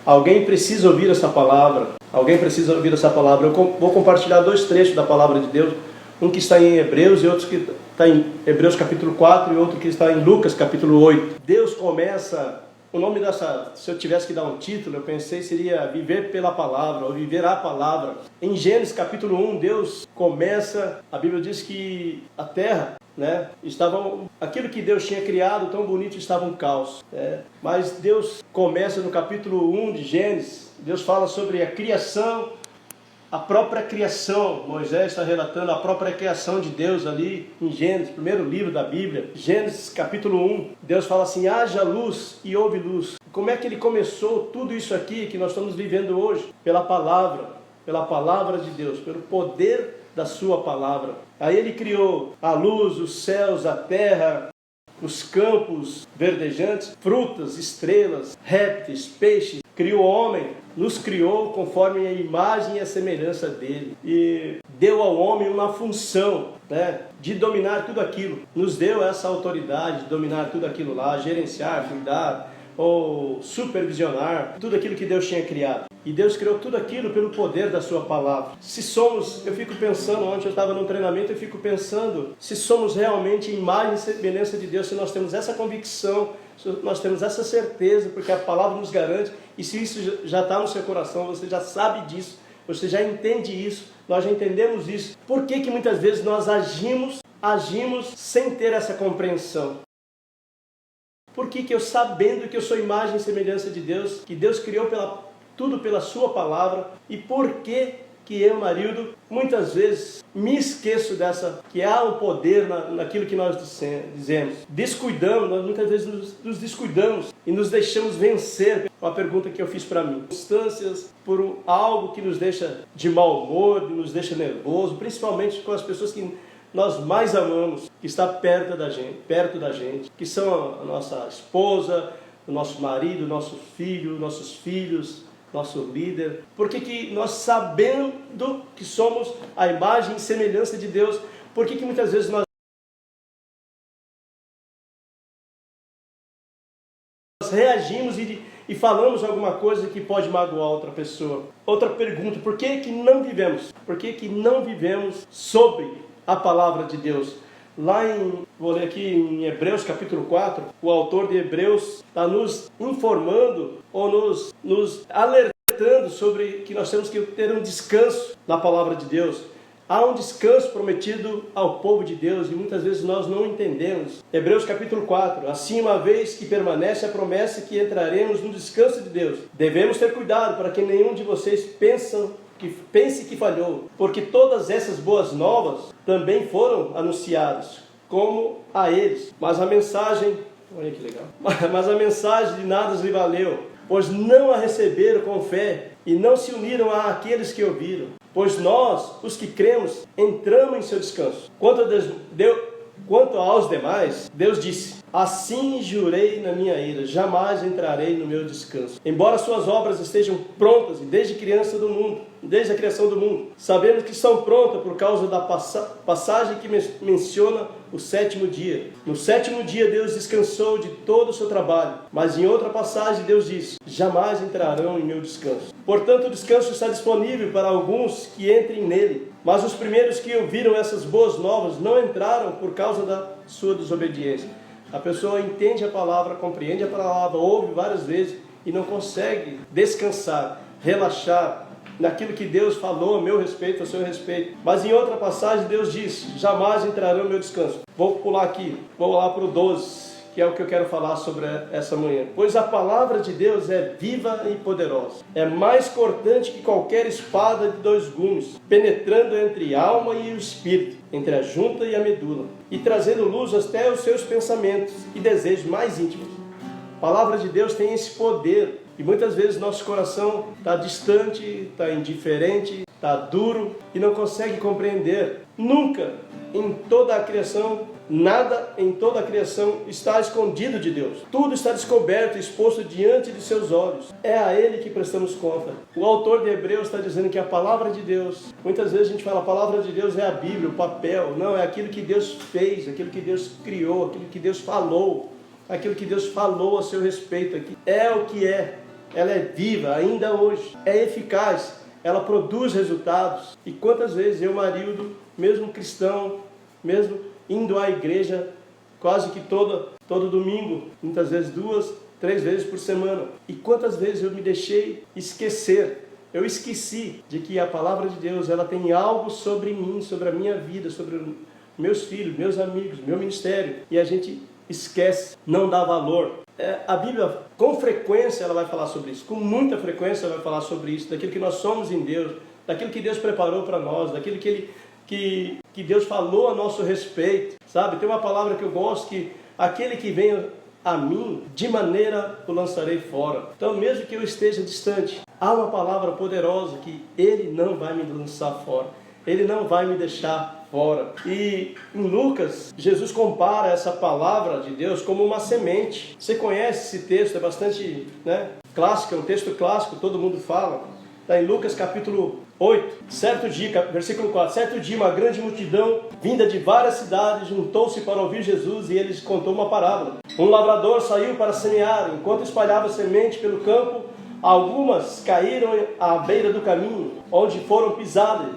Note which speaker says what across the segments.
Speaker 1: Alguém precisa ouvir essa palavra. Alguém precisa ouvir essa palavra. Eu vou compartilhar 2 trechos da palavra de Deus. Um que está em Hebreus e outro que está em Hebreus capítulo 4 e outro que está em Lucas capítulo 8. Deus começa... O nome dessa, se eu tivesse que dar um título, eu pensei seria Viver pela Palavra, ou Viver a Palavra. Em Gênesis capítulo 1, Deus começa, a Bíblia diz que a terra, aquilo que Deus tinha criado tão bonito estava um caos. Mas Deus começa no capítulo 1 de Gênesis, Deus fala sobre a criação, a própria criação. Moisés está relatando a própria criação de Deus ali em Gênesis, primeiro livro da Bíblia. Gênesis capítulo 1, Deus fala assim, haja luz e houve luz. Como é que ele começou tudo isso aqui que nós estamos vivendo hoje? Pela palavra de Deus, pelo poder da sua palavra. Aí ele criou a luz, os céus, a terra, os campos verdejantes, frutas, estrelas, répteis, peixes. Criou o homem, nos criou conforme a imagem e a semelhança dele. E deu ao homem uma função, de dominar tudo aquilo. Nos deu essa autoridade de dominar tudo aquilo lá, gerenciar, cuidar, ou supervisionar tudo aquilo que Deus tinha criado. E Deus criou tudo aquilo pelo poder da sua palavra. Eu fico pensando, ontem eu estava num treinamento, eu fico pensando, se somos realmente imagem e semelhança de Deus, se nós temos essa convicção, se nós temos essa certeza, porque a palavra nos garante, e se isso já está no seu coração, você já sabe disso, você já entende isso, nós já entendemos isso. Por que muitas vezes nós agimos sem ter essa compreensão? Por que eu, sabendo que eu sou imagem e semelhança de Deus, que Deus criou tudo pela sua palavra, e por que eu, Marildo, muitas vezes me esqueço que há um poder naquilo que nós dizemos. Nós muitas vezes nos descuidamos e nos deixamos vencer. Uma pergunta que eu fiz para mim. Circunstâncias, por algo que nos deixa de mau humor, que nos deixa nervoso, principalmente com as pessoas que nós mais amamos, que está perto da gente, que são a nossa esposa, o nosso marido, nosso filho, nossos filhos, nosso líder. Por que nós, sabendo que somos a imagem e semelhança de Deus, por que muitas vezes nós reagimos e falamos alguma coisa que pode magoar outra pessoa? Outra pergunta, por que não vivemos? Por que não vivemos sobre a palavra de Deus? Vou ler aqui em Hebreus capítulo 4, o autor de Hebreus está nos informando ou nos alertando sobre que nós temos que ter um descanso na palavra de Deus. Há um descanso prometido ao povo de Deus e muitas vezes nós não entendemos. Hebreus capítulo 4, assim uma vez que permanece a promessa que entraremos no descanso de Deus, devemos ter cuidado para que nenhum de vocês pense que falhou, porque todas essas boas novas também foram anunciadas, como a eles. Mas a mensagem, olha que legal, mas a mensagem de nada lhe valeu, pois não a receberam com fé e não se uniram àqueles que ouviram. Pois nós, os que cremos, entramos em seu descanso. Quanto aos demais, Deus disse, assim jurei na minha ira, jamais entrarei no meu descanso. Embora suas obras estejam prontas, e desde a criação do mundo, sabemos que estão prontas por causa da passagem que menciona o 7º dia. No 7º dia Deus descansou de todo o seu trabalho, mas em outra passagem Deus disse, jamais entrarão em meu descanso. Portanto, o descanso está disponível para alguns que entrem nele, mas os primeiros que ouviram essas boas novas não entraram por causa da sua desobediência. A pessoa entende a palavra, compreende a palavra, ouve várias vezes e não consegue descansar, relaxar naquilo que Deus falou a meu respeito, a seu respeito. Mas em outra passagem Deus diz, jamais entrarão no meu descanso. Vou pular aqui, vou lá para o 12, que é o que eu quero falar sobre essa manhã. Pois a palavra de Deus é viva e poderosa. É mais cortante que qualquer espada de 2 gumes, penetrando entre a alma e o espírito, entre a junta e a medula, e trazendo luz até os seus pensamentos e desejos mais íntimos. A palavra de Deus tem esse poder. E muitas vezes nosso coração está distante, está indiferente, está duro e não consegue compreender. Nunca em toda a criação, nada em toda a criação está escondido de Deus. Tudo está descoberto, exposto diante de seus olhos. É a Ele que prestamos conta. O autor de Hebreus está dizendo que a palavra de Deus, muitas vezes a gente fala, a palavra de Deus é a Bíblia, o papel. Não, é aquilo que Deus fez, aquilo que Deus criou, aquilo que Deus falou, aquilo que Deus falou a seu respeito aqui. É o que é. ela é viva ainda hoje, é eficaz, ela produz resultados. E quantas vezes eu, Marildo, mesmo cristão, mesmo indo à igreja quase que todo domingo, muitas vezes 2, 3 vezes por semana, e quantas vezes eu me deixei esquecer, eu esqueci de que a palavra de Deus, ela tem algo sobre mim, sobre a minha vida, sobre meus filhos, meus amigos, meu ministério, e a gente esquece, não dá valor. A Bíblia, com frequência, ela vai falar sobre isso, com muita frequência ela vai falar sobre isso, daquilo que nós somos em Deus, daquilo que Deus preparou para nós, daquilo que Deus falou a nosso respeito, sabe? Tem uma palavra que eu gosto, que aquele que vem a mim, de maneira o lançarei fora. Então, mesmo que eu esteja distante, há uma palavra poderosa que Ele não vai me lançar fora, Ele não vai me deixar fora. E em Lucas, Jesus compara essa palavra de Deus como uma semente. Você conhece esse texto, é bastante clássico, é um texto clássico, todo mundo fala. Está em Lucas capítulo 8, certo dia, versículo 4, certo dia uma grande multidão, vinda de várias cidades, juntou-se para ouvir Jesus e ele lhes contou uma parábola. Um lavrador saiu para semear, enquanto espalhava semente pelo campo, algumas caíram à beira do caminho, onde foram pisadas,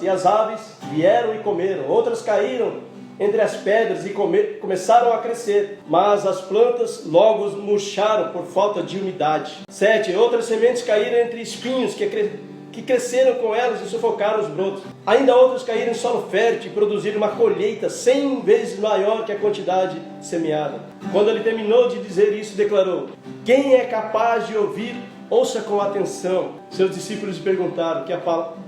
Speaker 1: e as aves vieram e comeram. Outras caíram entre as pedras e começaram a crescer, mas as plantas logo murcharam por falta de umidade. 7. Outras sementes caíram entre espinhos que cresceram com elas e sufocaram os brotos. Ainda outras caíram em solo fértil e produziram uma colheita 100 vezes maior que a quantidade semeada. Quando ele terminou de dizer isso, declarou: quem é capaz de ouvir, ouça com atenção. Seus discípulos lhe perguntaram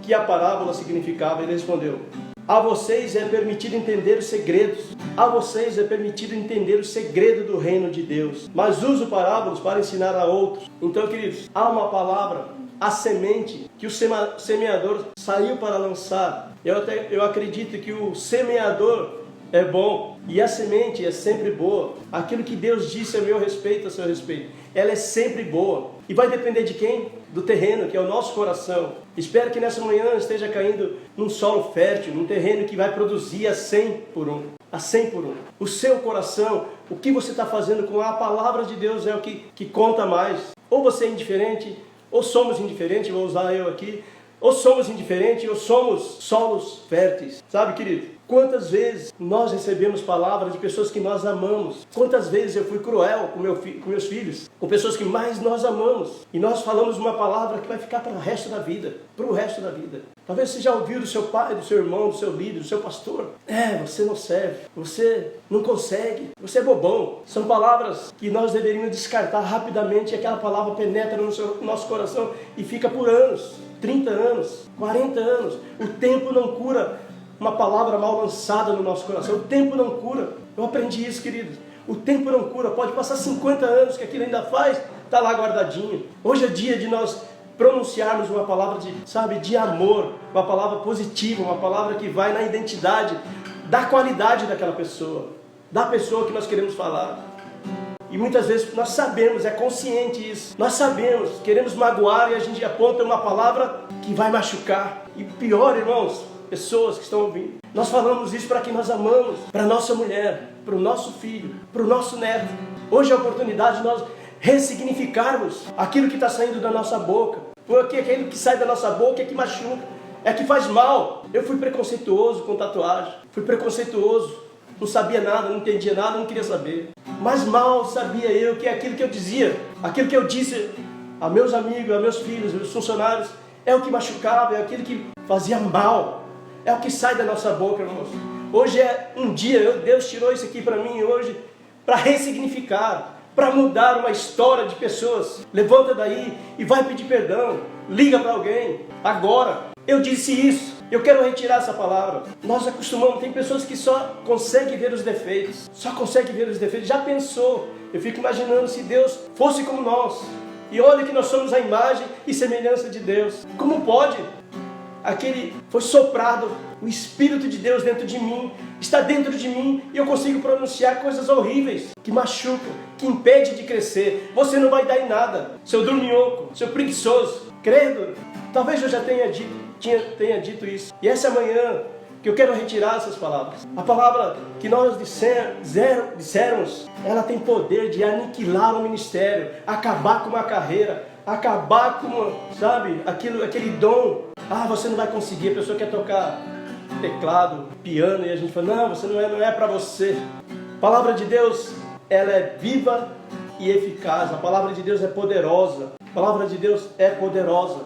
Speaker 1: que a parábola significava. Ele respondeu: a vocês é permitido entender os segredos. A vocês é permitido entender o segredo do reino de Deus. Mas uso parábolas para ensinar a outros. Então, queridos, há uma palavra, a semente, que o semeador saiu para lançar. Eu acredito que o semeador é bom e a semente é sempre boa. Aquilo que Deus disse a meu respeito, a seu respeito, ela é sempre boa. E vai depender de quem? Do terreno, que é o nosso coração. Espero que nessa manhã esteja caindo num solo fértil, num terreno que vai produzir a 100 por 1. A 100 por 1. O seu coração, o que você está fazendo com a palavra de Deus é o que conta mais. Ou você é indiferente, ou somos indiferentes, vou usar eu aqui. Ou somos indiferentes, ou somos solos férteis. Sabe, querido? Quantas vezes nós recebemos palavras de pessoas que nós amamos? Quantas vezes eu fui cruel com meus filhos? Com pessoas que mais nós amamos. E nós falamos uma palavra que vai ficar para o resto da vida. Para o resto da vida. Talvez você já ouviu do seu pai, do seu irmão, do seu líder, do seu pastor. Você não serve. Você não consegue. Você é bobão. São palavras que nós deveríamos descartar rapidamente. E aquela palavra penetra no nosso coração e fica por anos. 30 anos, 40 anos. O tempo não cura uma palavra mal lançada no nosso coração. O tempo não cura. Eu aprendi isso, queridos. O tempo não cura. Pode passar 50 anos que aquilo ainda faz, está lá guardadinho. Hoje é dia de nós pronunciarmos uma palavra de amor, uma palavra positiva, uma palavra que vai na identidade, da qualidade daquela pessoa, da pessoa que nós queremos falar. E muitas vezes nós sabemos, é consciente isso. Nós sabemos, queremos magoar e a gente aponta uma palavra que vai machucar. E pior, irmãos, pessoas que estão ouvindo, nós falamos isso para quem nós amamos, para nossa mulher, para o nosso filho, para o nosso neto. Hoje é a oportunidade de nós ressignificarmos aquilo que está saindo da nossa boca. Porque aquilo que sai da nossa boca é que machuca, é que faz mal. Eu fui preconceituoso com tatuagem, fui preconceituoso, não sabia nada, não entendia nada, não queria saber. Mas mal sabia eu que aquilo que eu dizia, aquilo que eu disse a meus amigos, a meus filhos, meus funcionários, é o que machucava, é aquilo que fazia mal. É o que sai da nossa boca, irmãos. Hoje é um dia, Deus tirou isso aqui para mim hoje, para ressignificar, para mudar uma história de pessoas. Levanta daí e vai pedir perdão. Liga para alguém. Agora, eu disse isso. Eu quero retirar essa palavra. Nós acostumamos, tem pessoas que só conseguem ver os defeitos. Só conseguem ver os defeitos. Já pensou? Eu fico imaginando se Deus fosse como nós. E olha que nós somos a imagem e semelhança de Deus. Como pode? Foi soprado o Espírito de Deus dentro de mim, está dentro de mim, e eu consigo pronunciar coisas horríveis, que machucam, que impedem de crescer. Você não vai dar em nada, seu dorminhoco, seu preguiçoso. Credo, talvez eu já tenha dito isso. E essa manhã, que eu quero retirar essas palavras. A palavra que nós dissermos, ela tem poder de aniquilar o ministério, acabar com uma carreira, acabar com, sabe, aquele dom. Você não vai conseguir, a pessoa quer tocar teclado, piano, e a gente fala, não, você não é para você. A palavra de Deus, ela é viva e eficaz. A palavra de Deus é poderosa. A palavra de Deus é poderosa.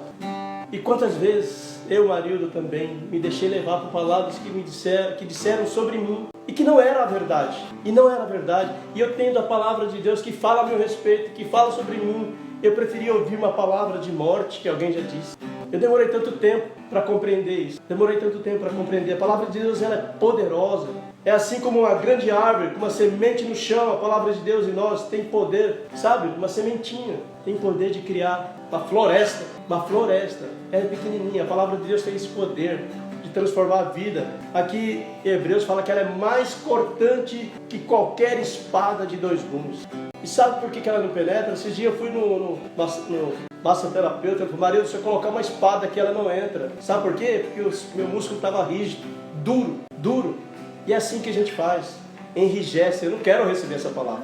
Speaker 1: E quantas vezes eu, Marildo, também me deixei levar por palavras que disseram sobre mim e que não era a verdade. E não era a verdade. E eu tendo a palavra de Deus que fala a meu respeito, que fala sobre mim, eu preferia ouvir uma palavra de morte que alguém já disse. Eu demorei tanto tempo para compreender isso. Demorei tanto tempo para compreender. A palavra de Deus, ela é poderosa. É assim como uma grande árvore, com uma semente no chão. A palavra de Deus em nós tem poder, sabe? Uma sementinha tem poder de criar uma floresta. Uma floresta. Ela é pequenininha. A palavra de Deus tem esse poder de transformar a vida. Aqui em Hebreus fala que ela é mais cortante que qualquer espada de 2 gumes. E sabe por que ela não penetra? Esses dias eu fui no massoterapeuta, ele falou, Marildo, se eu colocar uma espada aqui, ela não entra. Sabe por quê? Porque o meu músculo estava rígido, duro. E é assim que a gente faz, enrijece. Eu não quero receber essa palavra,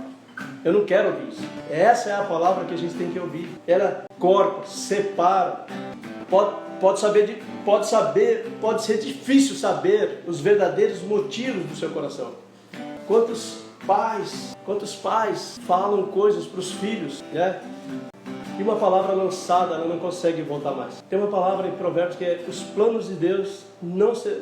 Speaker 1: eu não quero ouvir isso. Essa é a palavra que a gente tem que ouvir. Ela corta, separa. Pode ser difícil saber os verdadeiros motivos do seu coração. Quantos pais falam coisas para os filhos, né? E uma palavra lançada, ela não consegue voltar mais. Tem uma palavra em Provérbios que é: os planos de Deus,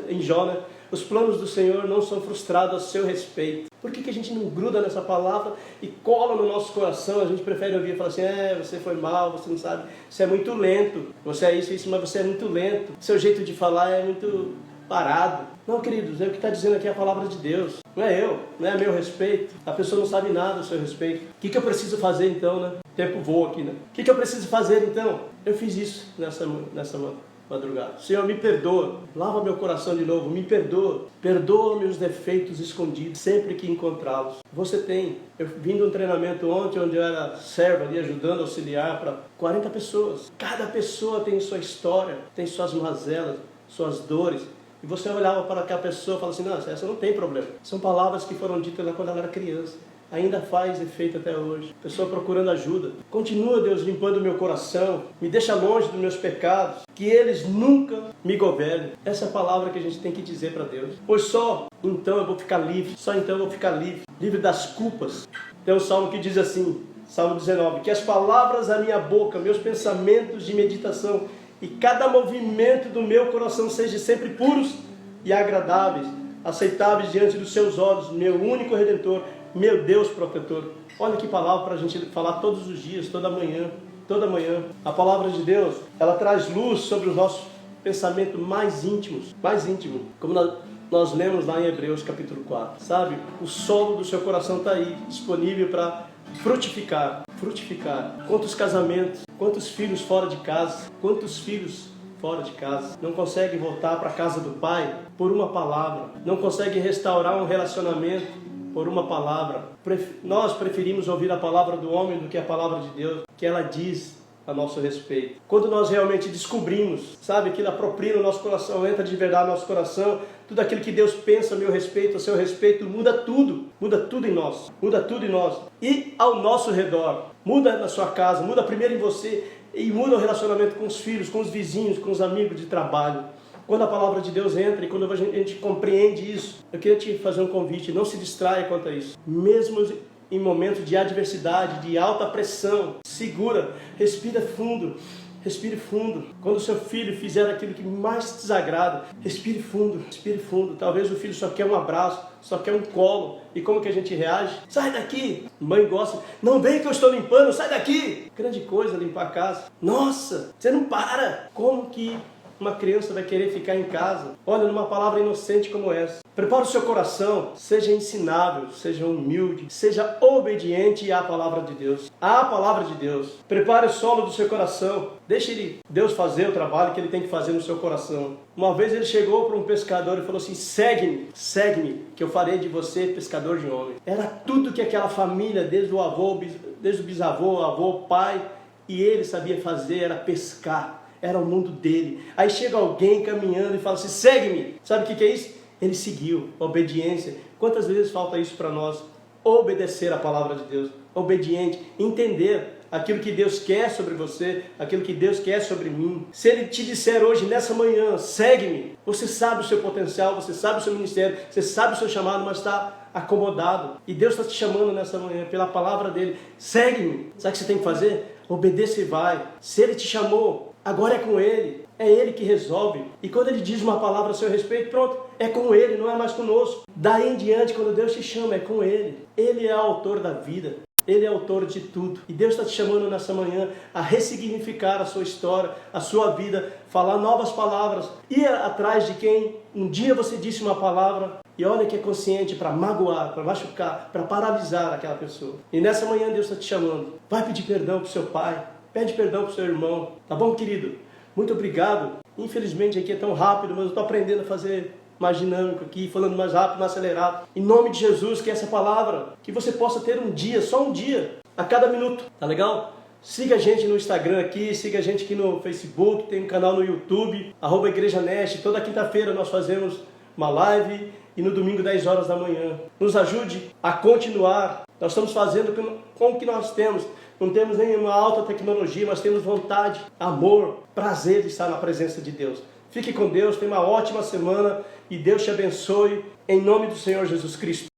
Speaker 1: em Jó, né? Os planos do Senhor não são frustrados a seu respeito. Por que a gente não gruda nessa palavra e cola no nosso coração? A gente prefere ouvir e falar assim, você foi mal, você não sabe, você é muito lento, você é isso, mas você é muito lento, seu jeito de falar é muito parado. Não, queridos, é o que está dizendo aqui a palavra de Deus. Não é eu, não é meu respeito. A pessoa não sabe nada a seu respeito. O que eu preciso fazer então, né? O tempo voa aqui, né? O que eu preciso fazer então? Eu fiz isso nessa madrugada. Senhor, me perdoa. Lava meu coração de novo, me perdoa. Perdoa meus defeitos escondidos, sempre que encontrá-los. Você tem. Eu vim de um treinamento ontem, onde eu era servo ali, ajudando, auxiliar para 40 pessoas. Cada pessoa tem sua história, tem suas mazelas, suas dores. E você olhava para aquela pessoa e falava assim, não, essa não tem problema. São palavras que foram ditas lá quando ela era criança. Ainda faz efeito até hoje. Pessoa procurando ajuda. Continua, Deus, limpando o meu coração. Me deixa longe dos meus pecados. Que eles nunca me governem. Essa é a palavra que a gente tem que dizer para Deus. Pois só então eu vou ficar livre. Só então eu vou ficar livre. Livre das culpas. Tem um salmo que diz assim, Salmo 19. Que as palavras da minha boca, meus pensamentos de meditação e cada movimento do meu coração sejam sempre puros e agradáveis, aceitáveis diante dos seus olhos, meu único Redentor, meu Deus protetor. Olha que palavra para a gente falar todos os dias, toda manhã. A palavra de Deus, ela traz luz sobre os nossos pensamentos mais íntimos, como nós lemos lá em Hebreus capítulo 4, sabe? O solo do seu coração está aí, disponível para frutificar. Quantos casamentos, quantos filhos fora de casa, não conseguem voltar para a casa do pai por uma palavra, não conseguem restaurar um relacionamento por uma palavra. Nós preferimos ouvir a palavra do homem do que a palavra de Deus, que ela diz a nosso respeito. Quando nós realmente descobrimos, sabe, aquilo apropria no nosso coração, entra de verdade no nosso coração, tudo aquilo que Deus pensa a meu respeito, a seu respeito, muda tudo em nós, e ao nosso redor. Muda na sua casa, muda primeiro em você, e muda o relacionamento com os filhos, com os vizinhos, com os amigos de trabalho. Quando a palavra de Deus entra e quando a gente compreende isso, eu queria te fazer um convite, não se distraia quanto a isso. Mesmo em momentos de adversidade, de alta pressão, segura, respire fundo. Quando o seu filho fizer aquilo que mais te desagrada, respire fundo. Talvez o filho só quer um abraço, só quer um colo. E como que a gente reage? Sai daqui! Mãe gosta, não vem que eu estou limpando, sai daqui! Grande coisa limpar a casa. Nossa, você não para! Como que uma criança vai querer ficar em casa? Olha, numa palavra inocente como essa. Prepare o seu coração, seja ensinável, seja humilde, seja obediente à palavra de Deus. Prepare o solo do seu coração. Deixe Deus fazer o trabalho que Ele tem que fazer no seu coração. Uma vez ele chegou para um pescador e falou assim, segue-me, que eu farei de você pescador de homens. Era tudo que aquela família, desde o bisavô, avô, pai, e ele sabia fazer, era pescar. Era o mundo dele. Aí chega alguém caminhando e fala assim, segue-me. Sabe o que é isso? Ele seguiu, obediência. Quantas vezes falta isso para nós? Obedecer a palavra de Deus, obediente, entender aquilo que Deus quer sobre você, aquilo que Deus quer sobre mim. Se Ele te disser hoje, nessa manhã, segue-me, você sabe o seu potencial, você sabe o seu ministério, você sabe o seu chamado, mas está acomodado. E Deus está te chamando nessa manhã, pela palavra dEle, segue-me. Sabe o que você tem que fazer? Obedeça e vai. Se Ele te chamou, agora é com Ele. É Ele que resolve. E quando Ele diz uma palavra a seu respeito, pronto, é com Ele, não é mais conosco. Daí em diante, quando Deus te chama, é com Ele. Ele é o autor da vida. Ele é autor de tudo. E Deus está te chamando nessa manhã a ressignificar a sua história, a sua vida, falar novas palavras, ir atrás de quem um dia você disse uma palavra e olha que é consciente para magoar, para machucar, para paralisar aquela pessoa. E nessa manhã Deus está te chamando. Vai pedir perdão para o seu pai, pede perdão para o seu irmão. Tá bom, querido? Muito obrigado. Infelizmente aqui é tão rápido, mas eu estou aprendendo a fazer mais dinâmico aqui, falando mais rápido, mais acelerado. Em nome de Jesus, que essa palavra, que você possa ter um dia, só um dia, a cada minuto. Tá legal? Siga a gente no Instagram aqui, siga a gente aqui no Facebook, tem um canal no YouTube, @IgrejaNest. Toda quinta-feira nós fazemos uma live e no domingo 10 horas da manhã. Nos ajude a continuar. Nós estamos fazendo com o que nós temos. Não temos nenhuma alta tecnologia, mas temos vontade, amor, prazer de estar na presença de Deus. Fique com Deus, tenha uma ótima semana e Deus te abençoe em nome do Senhor Jesus Cristo.